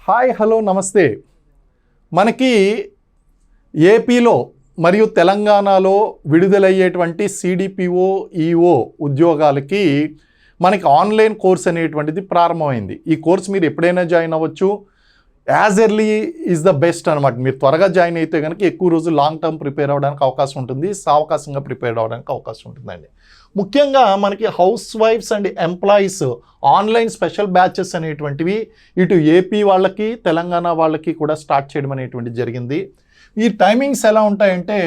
Hi hello నమస్తే. మనకి ఏపీలో మరియు తెలంగాణలో విడుదలయ్యేటువంటి సిడిపిఓ ఈఓ ఉద్యోగాలకి మనకి ఆన్లైన్ కోర్స్ అనేటువంటిది ప్రారంభమైంది. ఈ కోర్స్ మీరు ఎప్పుడైనా జాయిన్ అవ్వచ్చు. As early is the best అనమాట. మీరు త్వరగా జాయిన్ అయితే కనుక ఎక్కువ రోజు లాంగ్ టర్మ్ ప్రిపేర్ అవ్వడానికి అవకాశం ఉంటుంది, సావకాశంగా ప్రిపేర్ అవ్వడానికి అవకాశం ఉంటుందండి. ముఖ్యంగా మనకి హౌస్ వైఫ్స్ and employees online special batches అనేటువంటివి ఇటు ఏపీ వాళ్ళకి తెలంగాణ వాళ్ళకి కూడా స్టార్ట్ చేయడం అనేటువంటిది జరిగింది. ఈ టైమింగ్స్ ఎలా ఉంటాయంటే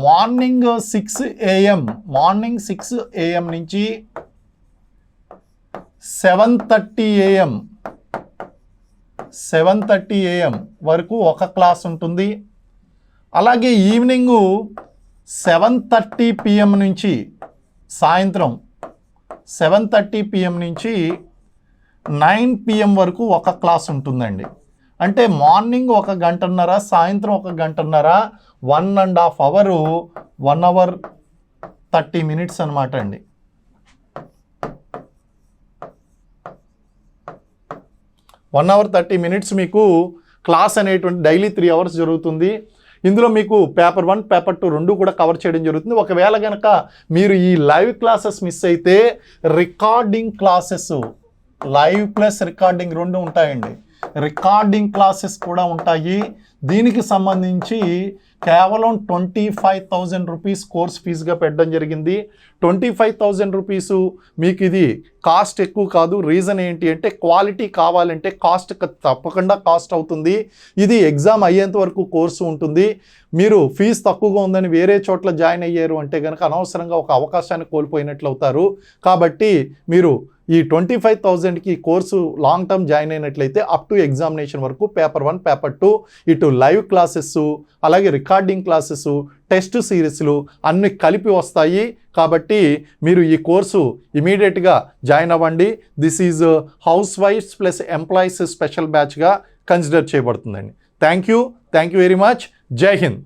మార్నింగ్ 6 AM నుంచి 7:30 AM వరకు ఒక క్లాస్ ఉంటుంది. అలాగే ఈవినింగు 7:30 PM నుంచి సాయంత్రం 7:30 PM నుంచి 9 PM వరకు ఒక క్లాస్ ఉంటుందండి. అంటే మార్నింగ్ 1 గంటన్నర, సాయంత్రం 1 గంటన్నర, 1.5 అవరు, 1 అవర్ 30 మినిట్స్ అనమాట అండి. వన్ అవర్ 30 మినిట్స్ మీకు క్లాస్ అనేటువంటి డైలీ 3 అవర్స్ జరుగుతుంది. ఇందులో మీకు పేపర్ 1, పేపర్ 2 రెండు కూడా కవర్ చేయడం జరుగుతుంది. ఒకవేళ కనుక మీరు ఈ లైవ్ క్లాసెస్ మిస్ అయితే recording classes, live plus recording రెండు ఉంటాయండి. రికార్డింగ్ క్లాసెస్ కూడా ఉంటాయి. దీనికి సంబంధించి కేవలం 25,000 రూపీస్ కోర్స్ ఫీజుగా పెట్టడం జరిగింది. 25,000 రూపీసు మీకు ఇది కాస్ట్ ఎక్కువ కాదు. రీజన్ ఏంటి అంటే క్వాలిటీ కావాలంటే కాస్ట్ తప్పకుండా కాస్ట్ అవుతుంది. ఇది ఎగ్జామ్ అయ్యేంత వరకు కోర్సు ఉంటుంది. మీరు ఫీజు తక్కువగా ఉందని వేరే చోట్ల జాయిన్ అయ్యారు అంటే కనుక అనవసరంగా ఒక అవకాశాన్ని కోల్పోయినట్లు అవుతారు. కాబట్టి మీరు ఈ 25,000కి కోర్సు లాంగ్ టర్మ్ జాయిన్ అయినట్లయితే అప్ టు ఎగ్జామినేషన్ వరకు పేపర్ 1, పేపర్ 2 ఇటు లైవ్ క్లాసెస్ అలాగే రికార్డింగ్ క్లాసెస్, టెస్ట్ సిరీస్లు అన్నీ కలిపి వస్తాయి. కాబట్టి మీరు ఈ కోర్సు ఇమీడియట్గా జాయిన్ అవ్వండి. దిస్ ఈజ్ హౌస్ వైఫ్స్ ప్లస్ ఎంప్లాయీస్ స్పెషల్ బ్యాచ్గా కన్సిడర్ చేయబడుతుందండి. Thank you very much. Jai Hind.